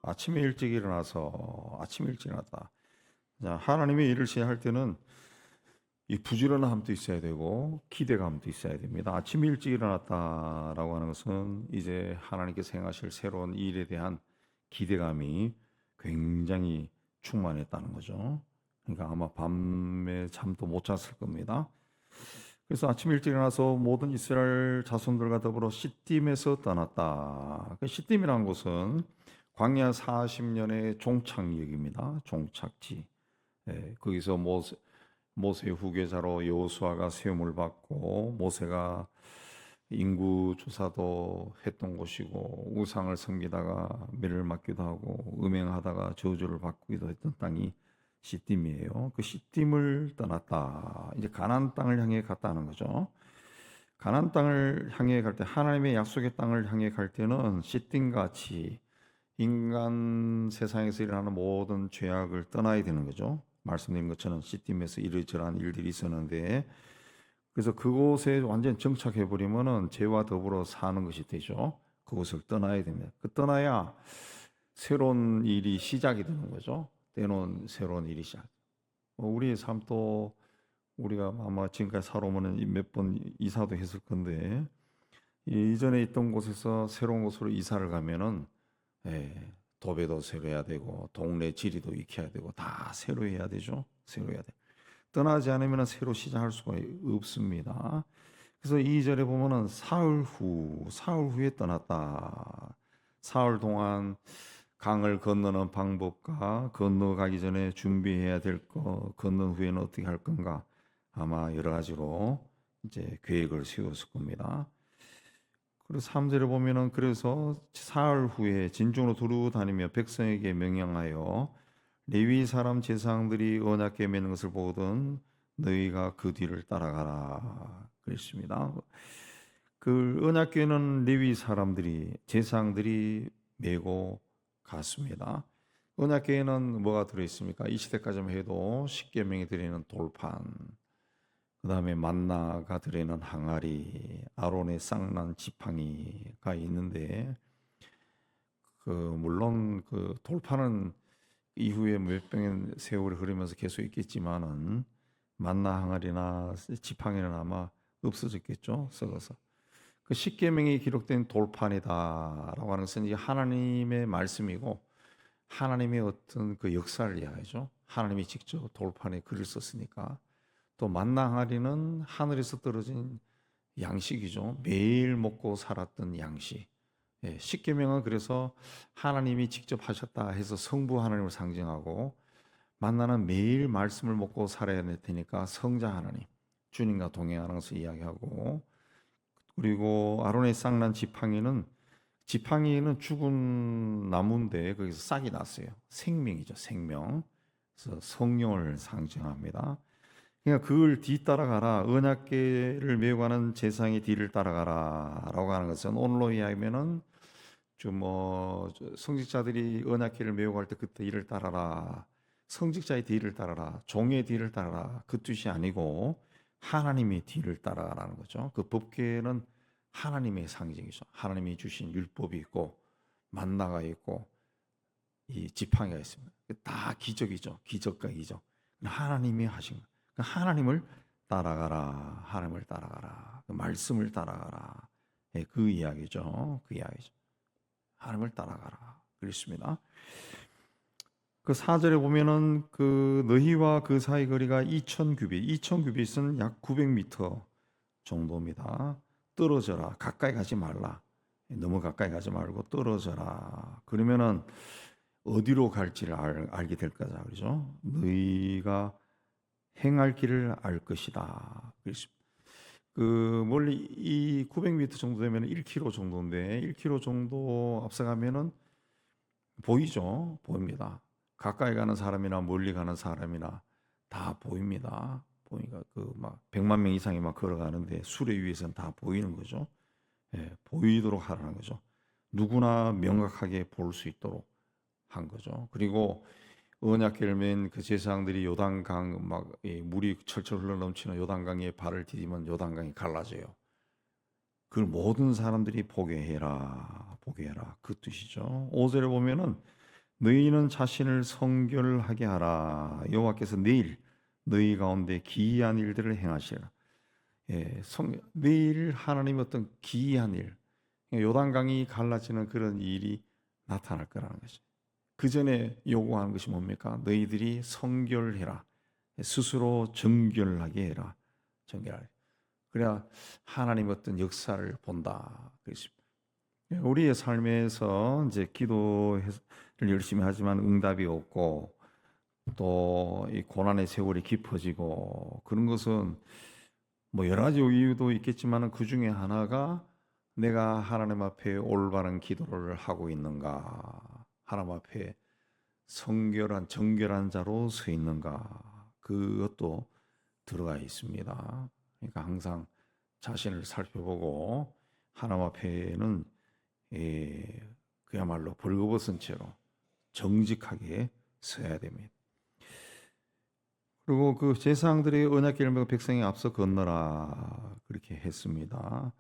아침에 일찍 일어나서 아침에 일찍 일어났다. 자, 하나님의 일을 시작할 때는 이 부지런함도 있어야 되고 기대감도 있어야 됩니다. 아침 일찍 일어났다라고 하는 것은 이제 하나님께서 행하실 새로운 일에 대한 기대감이 굉장히 충만했다는 거죠. 그러니까 아마 밤에 잠도 못 잤을 겁니다. 그래서 아침 일찍 일어나서 모든 이스라엘 자손들과 더불어 시딤에서 떠났다. 그 시딤이라는 곳은 광야 40년의 종착역입니다. 종착지. 거기서 모세 후계자로 여호수아가 세움을 받고 모세가 인구 조사도 했던 곳이고 우상을 섬기다가 매를 맞기도 하고 음행하다가 저주를 받기도 했던 땅이 시딤이에요. 그 시딤을 떠났다. 이제 가나안 땅을 향해 갔다는 거죠. 가나안 땅을 향해 갈 때 하나님의 약속의 땅을 향해 갈 때는 시딤 같이 인간 세상에서 일어나는 모든 죄악을 떠나야 되는 거죠. 말씀드린 것처럼 시딤에서 이러저러한 일들이 있었는데 그래서 그곳에 완전 정착해 버리면은 죄와 더불어 사는 것이 되죠. 그곳을 떠나야 됩니다. 그 떠나야 새로운 일이 시작이 되는 거죠. 때론 새로운 일이 시작. 우리의 삶도 우리가 아마 지금까지 살아오면 몇 번 이사도 했을 건데 이전에 있던 곳에서 새로운 곳으로 이사를 가면은 도배도 새로 해야 되고 동네 지리도 익혀야 되고 다 새로 해야 되죠. 새로 해야 돼. 떠나지 않으면 새로 시작할 수가 없습니다. 그래서 2절에 보면은 사흘 후에 떠났다. 사흘 동안 강을 건너는 방법과 건너가기 전에 준비해야 될 거, 건넌 후에는 어떻게 할 건가 아마 여러 가지로 이제 계획을 세웠을 겁니다. 그리고 3절에 보면은 그래서 사흘 후에 진중으로 두루 다니며 백성에게 명령하여 레위 사람 제사장들이 언약궤 매는 것을 보거든 너희가 그 뒤를 따라가라 그랬습니다. 그 언약궤는 레위 사람들이 제사장들이 메고 갔습니다. 언약궤에는 뭐가 들어 있습니까? 이 시대까지만 해도 십계명이 들어있는 돌판, 그 다음에 만나가 들어있는 항아리, 아론의 쌍난 지팡이가 있는데 물론 그 돌판은 이후에 몇 병의 세월이 흐르면서 계속 있겠지만은 만나 항아리나 지팡이는 아마 없어졌겠죠. 썩어서. 그 십계명이 기록된 돌판이다라고 하는 것은 이제 하나님의 말씀이고 하나님의 어떤 그 역사를 이야기하죠. 하나님이 직접 돌판에 글을 썼으니까. 또 만나 항아리는 하늘에서 떨어진 양식이죠. 매일 먹고 살았던 양식. 십계명은 그래서 하나님이 직접 하셨다 해서 성부 하나님을 상징하고 만나는 매일 말씀을 먹고 살아야 될 테니까 성자 하나님, 주님과 동행하는 것을 이야기하고 그리고 아론의 쌍난 지팡이는 죽은 나무인데 거기서 싹이 났어요. 생명이죠, 생명. 그래서 성령을 상징합니다. 그러니까 그걸 뒤따라가라. 언약궤를 메고 가는 제사장의 뒤를 따라가라라고 하는 것은 오늘로 이야기하면은 성직자들이 언약궤를 메고 갈 때 그때 뒤를 따라라. 성직자의 뒤를 따라라. 종의 뒤를 따라라. 그 뜻이 아니고 하나님의 뒤를 따라가라는 거죠. 그 법궤는 하나님의 상징이죠. 하나님이 주신 율법이 있고 만나가 있고 이 지팡이가 있습니다. 다 기적이죠. 기적과 기적. 하나님이 하신 거. 하나님을 따라가라. 하나님을 따라가라. 그 말씀을 따라가라. 그 이야기죠. 그 이야기죠. 하나님을 따라가라. 그렇습니다. 그 4절에 보면은 그 너희와 그 사이 거리가 2000규빗은 약 900m 정도입니다. 떨어져라. 가까이 가지 말라. 너무 가까이 가지 말고 떨어져라. 그러면은 어디로 갈지를 알게 될 거다. 그렇죠? 너희가 행할 길을 알 것이다. 그 멀리 이 900m 정도 되면 1km 정도인데 1km 정도 앞서가면은 보이죠? 보입니다. 가까이 가는 사람이나 멀리 가는 사람이나 다 보입니다. 보니까 그 막 100만 명 이상이 막 걸어가는데 수레 위에서는 다 보이는 거죠. 보이도록 하라는 거죠. 누구나 명확하게 볼 수 있도록 한 거죠. 그리고 언약궤를 맨 그 제사장들이 요단강 막 물이 철철 흘러 넘치는 요단강에 발을 디디면 요단강이 갈라져요. 그걸 모든 사람들이 보게 해라 그 뜻이죠. 5절에 보면은 너희는 자신을 성결하게 하라. 여호와께서 내일 너희 가운데 기이한 일들을 행하시라. 내일 하나님의 어떤 기이한 일, 요단강이 갈라지는 그런 일이 나타날 거라는 거죠. 그 전에 요구하는 것이 뭡니까? 너희들이 성결해라. 스스로 정결하게 해라. 정결하게. 그래야 하나님의 어떤 역사를 본다. 그렇습니다. 우리의 삶에서 이제 기도를 열심히 하지만 응답이 없고 또 이 고난의 세월이 깊어지고 그런 것은 뭐 여러 가지 이유도 있겠지만 그 중에 하나가 내가 하나님 앞에 올바른 기도를 하고 있는가, 하나님 앞에 성결한 정결한 자로 서 있는가, 그것도 들어가 있습니다. 그러니까 항상 자신을 살펴보고 하나님 앞에는 그야말로 벌거벗은 채로 정직하게 서야 됩니다. 그리고 그 제사장들의 언약궤를 메고 백성이 앞서 건너라 그렇게 했습니다.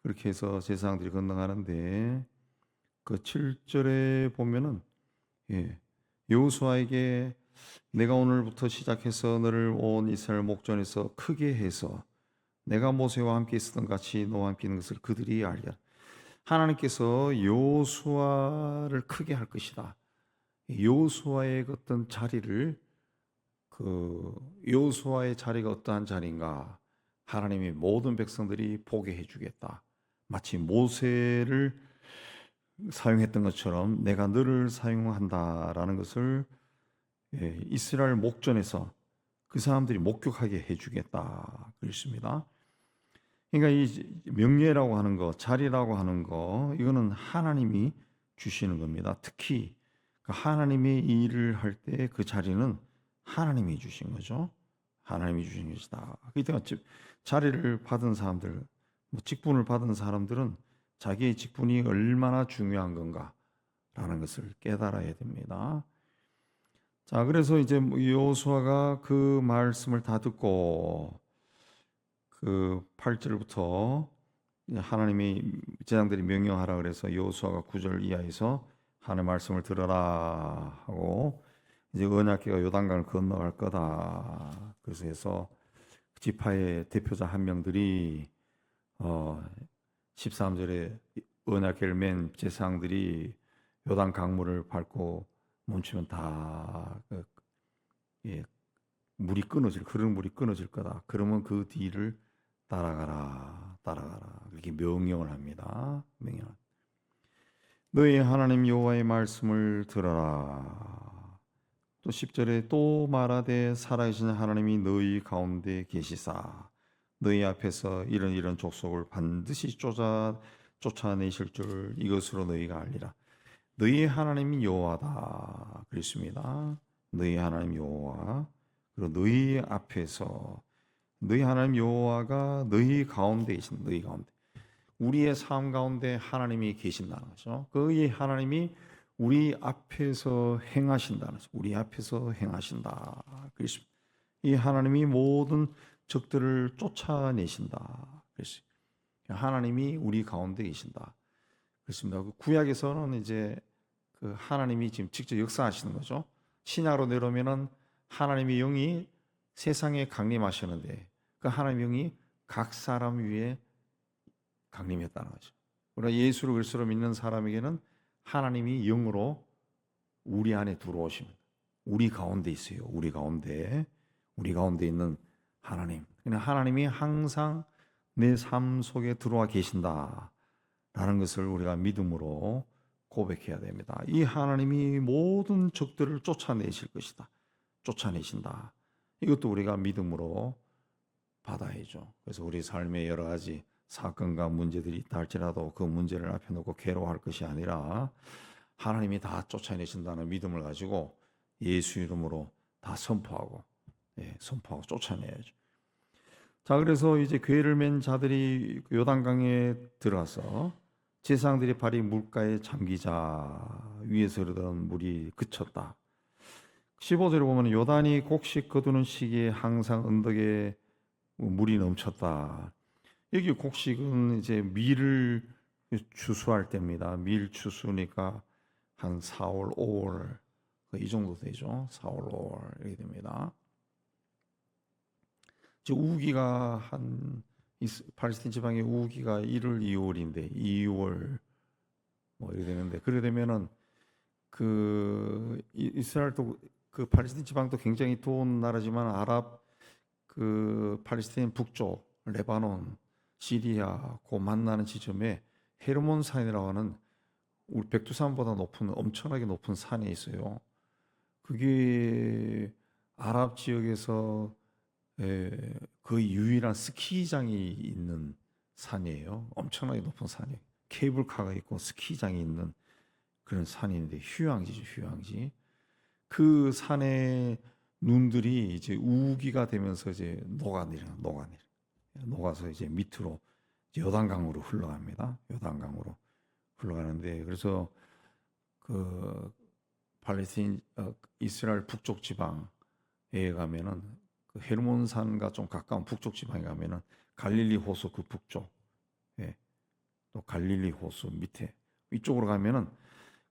그렇게 해서 제사장들이 건너가는데 그 7절에 보면은 여호수아에게 내가 오늘부터 시작해서 너를 온 이스라엘 목전에서 크게 해서 내가 모세와 함께 있었던 같이 너와 함께 있는 것을 그들이 알리라. 하나님께서 여호수아를 크게 할 것이다. 여호수아의 어떤 자리를 여호수아의 자리가 어떠한 자리인가? 하나님이 모든 백성들이 보게 해주겠다. 마치 모세를 사용했던 것처럼 내가 너를 사용한다라는 것을 이스라엘 목전에서 그 사람들이 목격하게 해주겠다. 그렇습니다. 그러니까 이 명예라고 하는 거, 자리라고 하는 거, 이거는 하나님이 주시는 겁니다. 특히 하나님의 일을 할 때 그 자리는 하나님이 주신 거죠. 하나님이 주신 것이다. 그때 자리를 받은 사람들, 직분을 받은 사람들은 자기의 직분이 얼마나 중요한 건가라는 것을 깨달아야 됩니다. 자, 그래서 이제 여호수아가 그 말씀을 다 듣고 그 8절부터 하나님이 제사장들이 명령하라 그래서 여호수아가 9절 이하에서 하나님의 말씀을 들어라 하고 이제 언약궤가 요단강을 건너갈 거다. 그래서 해서 지파의 대표자 한 명들이 13절에 언약궤를 맨 제사장들이 요단 강물을 밟고 멈추면 다 물이 끊어질, 흐르는 물이 끊어질 거다. 그러면 그 뒤를 따라가라, 따라가라. 이렇게 명령을 합니다. 명령. 너희 하나님 여호와의 말씀을 들어라. 또 10절에 또 말하되 살아계신 하나님이 너희 가운데 계시사 너희 앞에서 이런 족속을 반드시 쫓아내실 줄 이것으로 너희가 알리라. 너희 하나님이 여호와다 그랬습니다. 너희 하나님 여호와. 그리고 너희 앞에서 너희 하나님 여호와가 너희 가운데 계신 너희 가운데 우리의 삶 가운데 하나님이 계신다는 거죠. 그 하나님이 우리 앞에서 행하신다는 거죠. 우리 앞에서 행하신다. 그렇습니다. 이 하나님이 모든 적들을 쫓아내신다. 그렇습니다. 하나님이 우리 가운데 계신다. 그렇습니다. 구약에서는 이제 그 하나님이 지금 직접 역사하시는 거죠. 신약으로 내려오면은 하나님의 영이 세상에 강림하셨는데 그 하나님의 영이 각 사람 위에 강림했다는 거죠. 그러나 예수를 그리스도로 믿는 사람에게는 하나님이 영으로 우리 안에 들어오십니다. 우리 가운데 있어요. 우리 가운데 있는 하나님. 그냥 하나님이 항상 내 삶 속에 들어와 계신다라는 것을 우리가 믿음으로 고백해야 됩니다. 이 하나님이 모든 적들을 쫓아내실 것이다. 쫓아내신다. 이것도 우리가 믿음으로 받아야죠. 그래서 우리 삶에 여러 가지 사건과 문제들이 있다 할지라도 그 문제를 앞에 놓고 괴로워할 것이 아니라 하나님이 다 쫓아내신다는 믿음을 가지고 예수 이름으로 다 선포하고 쫓아내야죠. 자, 그래서 이제 궤를 맨 자들이 요단강에 들어가서 제사장들이 발이 물가에 잠기자 위에서 흐르던 물이 그쳤다. 15절에 보면 요단이 곡식 거두는 시기에 항상 언덕에 물이 넘쳤다. 여기 곡식은 이제 밀을 추수할 때입니다. 밀 추수니까 한 4월, 5월 이 정도 되죠. 4월, 5월 이렇게 됩니다. 우기가 팔레스타인 지방의 우기가 1월, 2월인데 2월 뭐 이렇게 되는데 그래 되면은 이스라엘도 그 팔레스타인 지방도 굉장히 더운 나라지만 아랍 그 팔레스타인 북쪽 레바논, 시리아 그 만나는 지점에 헤르몬 산이라고 하는 우리 백두산보다 높은 엄청나게 높은 산이 있어요. 그게 아랍 지역에서 거의 유일한 스키장이 있는 산이에요. 엄청나게 높은 산이에요. 케이블카가 있고 스키장이 있는 그런 산인데 휴양지죠, 휴양지. 그 산의 눈들이 이제 우기가 되면서 이제 녹아서 이제 밑으로 이제 요단강으로 흘러갑니다. 요단강으로 흘러가는데 그래서 그 팔레스타인 이스라엘 북쪽 지방에 가면은 그 헤르몬산과 좀 가까운 북쪽 지방에 가면은 갈릴리 호수 그 북쪽, 또 갈릴리 호수 밑에 이쪽으로 가면은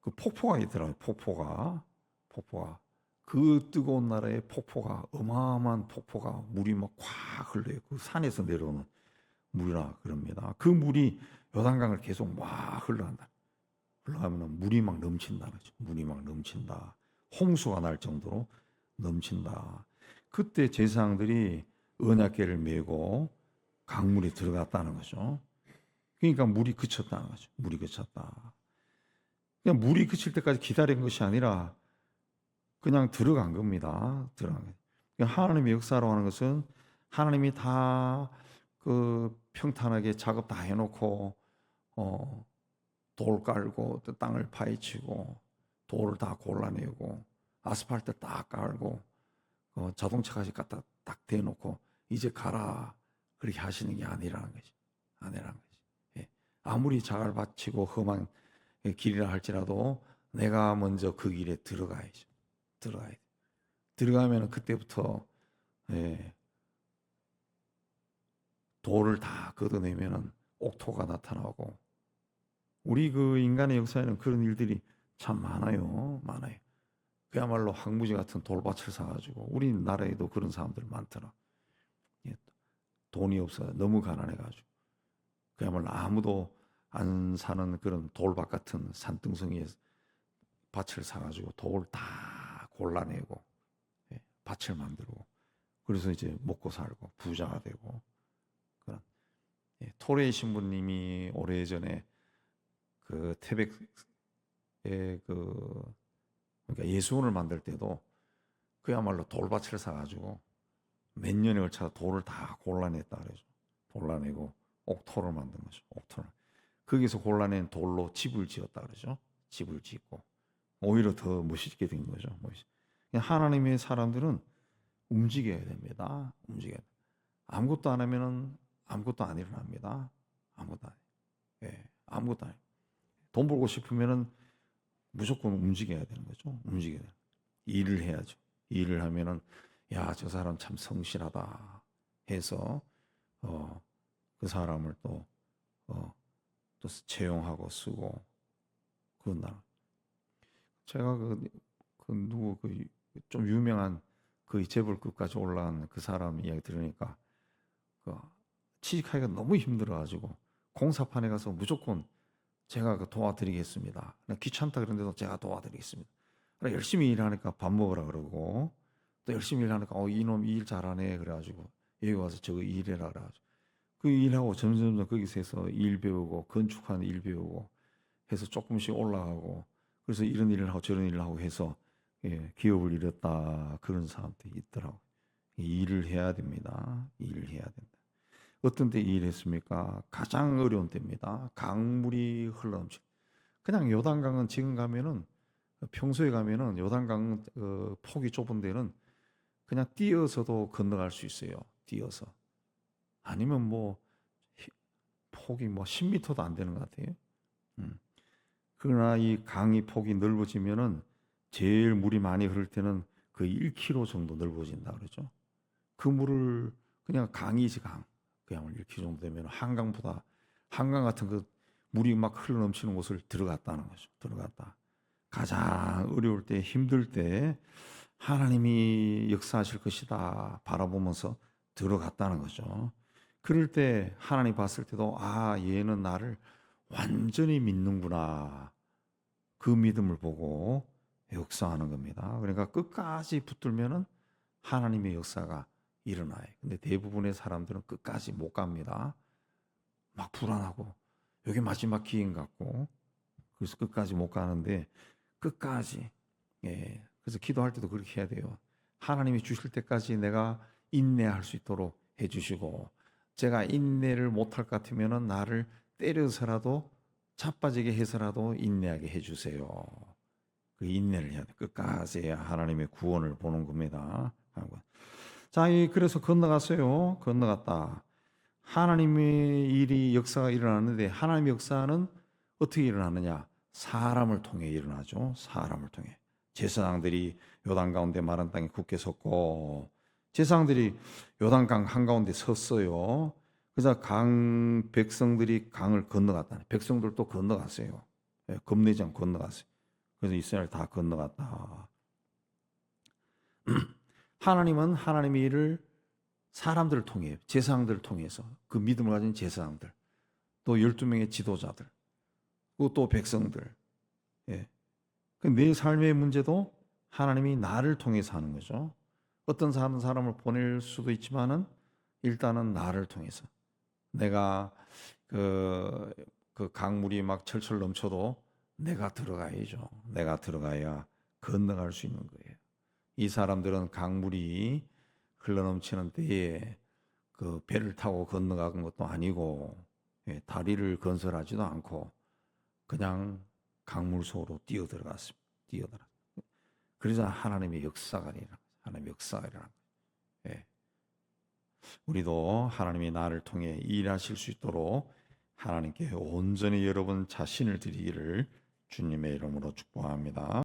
그 폭포가 있더라고요. 폭포가 그 뜨거운 나라의 폭포가 어마어마한 폭포가 물이 막 콱 흘러요. 그 산에서 내려오는 물이라 그럽니다. 그 물이 요단강을 계속 막 흘러간다. 흘러가면 물이 막 넘친다. 그렇죠? 물이 막 넘친다. 홍수가 날 정도로 넘친다. 그때 제사장들이 언약궤를 메고 강물에 들어갔다는 거죠. 그러니까 물이 그쳤다는 거죠. 물이 그쳤다. 그냥 물이 그칠 때까지 기다린 것이 아니라 그냥 들어간 겁니다. 들어간 거예요. 그러니까 하나님의 역사로 하는 것은 하나님이 다 그 평탄하게 작업 다 해놓고 돌 깔고 또 땅을 파헤치고 돌을 다 골라내고 아스팔트 딱 깔고 자동차까지 갖다 딱 대놓고 이제 가라 그렇게 하시는 게 아니라는 거지. 아니라는 거지. 예. 아무리 자갈 바치고 험한 길이라 할지라도 내가 먼저 그 길에 들어가야죠. 들어가야 돼. 들어가면 그때부터 돌을 다 걷어내면은 옥토가 나타나고 우리 그 인간의 역사에는 그런 일들이 참 많아요. 많아요. 그야말로 황무지 같은 돌밭을 사가지고 우리나라에도 그런 사람들 많더라. 돈이 없어 너무 가난해가지고 그야말로 아무도 안 사는 그런 돌밭 같은 산등성이에 밭을 사가지고 돌 다 골라내고 밭을 만들고 그래서 이제 먹고 살고 부자가 되고 그런 토레이 신부님이 오래전에 그 태백에 그러니까 예수원을 만들 때도 그야말로 돌밭을 사가지고 몇 년에 걸쳐 돌을 다 골라냈다 그러죠. 골라내고 옥토를 만든 거죠. 옥토를. 거기서 골라낸 돌로 집을 지었다 그러죠. 집을 짓고 오히려 더 멋있게 된 거죠. 하나님의 사람들은 움직여야 됩니다. 움직여야 돼. 아무것도 안 하면은 아무것도 안 일어납니다. 아무것도 안 해요. 아무것도 안 해요. 돈 벌고 싶으면은 무조건 움직여야 되는 거죠. 움직여야 돼요. 일을 해야죠. 일을 하면은 야, 저 사람 참 성실하다 해서 그 사람을 또 채용하고 쓰고 그런다. 제가 누구 좀 유명한 그 재벌급까지 올라간 그 사람 이야기 들으니까 취직하기가 너무 힘들어가지고 공사판에 가서 무조건 제가 도와드리겠습니다. 귀찮다 그런데도 제가 도와드리겠습니다. 열심히 일하니까 밥 먹으라 그러고 또 열심히 일하니까 이놈 일 잘하네 그래가지고 여기 와서 저거 일해라 그래가지고 그 일하고 점점 거기서 해서 일 배우고 건축하는 일 배우고 해서 조금씩 올라가고 그래서 이런 일을 하고 저런 일을 하고 해서 기업을 잃었다 그런 사람들이 있더라고요. 일을 해야 됩니다. 일을 해야 된다. 어떤 때 일했습니까? 가장 어려운 때입니다. 강물이 흘러넘치. 그냥 요단강은 지금 가면은 평소에 가면은 요단강 폭이 좁은 데는 그냥 뛰어서도 건너갈 수 있어요. 뛰어서. 아니면 뭐 폭이 뭐 10m도 안 되는 것 같아요. 그러나 이 강이 폭이 넓어지면은 제일 물이 많이 흐를 때는 그 1km 정도 넓어진다 그러죠. 그 물을 그냥 강이지 강. 그냥 1km 정도 되면 한강 같은 그 물이 막 흘러 넘치는 곳을 들어갔다는 거죠. 들어갔다. 가장 어려울 때, 힘들 때 하나님이 역사하실 것이다 바라보면서 들어갔다는 거죠. 그럴 때 하나님 봤을 때도 아, 얘는 나를 완전히 믿는구나. 그 믿음을 보고 역사하는 겁니다. 그러니까 끝까지 붙들면은 하나님의 역사가 일어나요. 근데 대부분의 사람들은 끝까지 못 갑니다. 막 불안하고 여기 마지막 기회인 것 같고 그래서 끝까지 못 가는데 끝까지 그래서 기도할 때도 그렇게 해야 돼요. 하나님이 주실 때까지 내가 인내할 수 있도록 해주시고 제가 인내를 못할 것 같으면은 나를 때려서라도 자빠지게 해서라도 인내하게 해주세요. 그 인내를 해야 돼. 끝까지 해야 하나님의 구원을 보는 겁니다. 자, 그래서 건너갔어요. 건너갔다. 하나님의 일이 역사가 일어나는데 하나님의 역사는 어떻게 일어나느냐? 사람을 통해 일어나죠. 사람을 통해. 제사장들이 요단 가운데 마른 땅에 굳게 섰고 제사장들이 요단강 한가운데 섰어요. 그래서 백성들이 강을 건너갔다. 백성들도 건너갔어요. 겁내지 않고 건너갔어요. 그래서 이스라엘 다 건너갔다. 하나님은 하나님의 일을 사람들을 통해 제사장들을 통해서 그 믿음을 가진 제사장들 또 12명의 지도자들 그리고 또 백성들 내 삶의 문제도 하나님이 나를 통해서 하는 거죠. 어떤 사람을 보낼 수도 있지만은 일단은 나를 통해서 내가 그 강물이 막 철철 넘쳐도 내가 들어가야죠. 내가 들어가야 건너갈 수 있는 거예요. 이 사람들은 강물이 흘러넘치는 때에 그 배를 타고 건너간 것도 아니고 다리를 건설하지도 않고 그냥 강물 속으로 뛰어들어갔습니다. 그래서 하나님의 역사가 일어나. 하나님의 역사가 일어나. 우리도 하나님이 나를 통해 일하실 수 있도록 하나님께 온전히 여러분 자신을 드리기를 주님의 이름으로 축복합니다.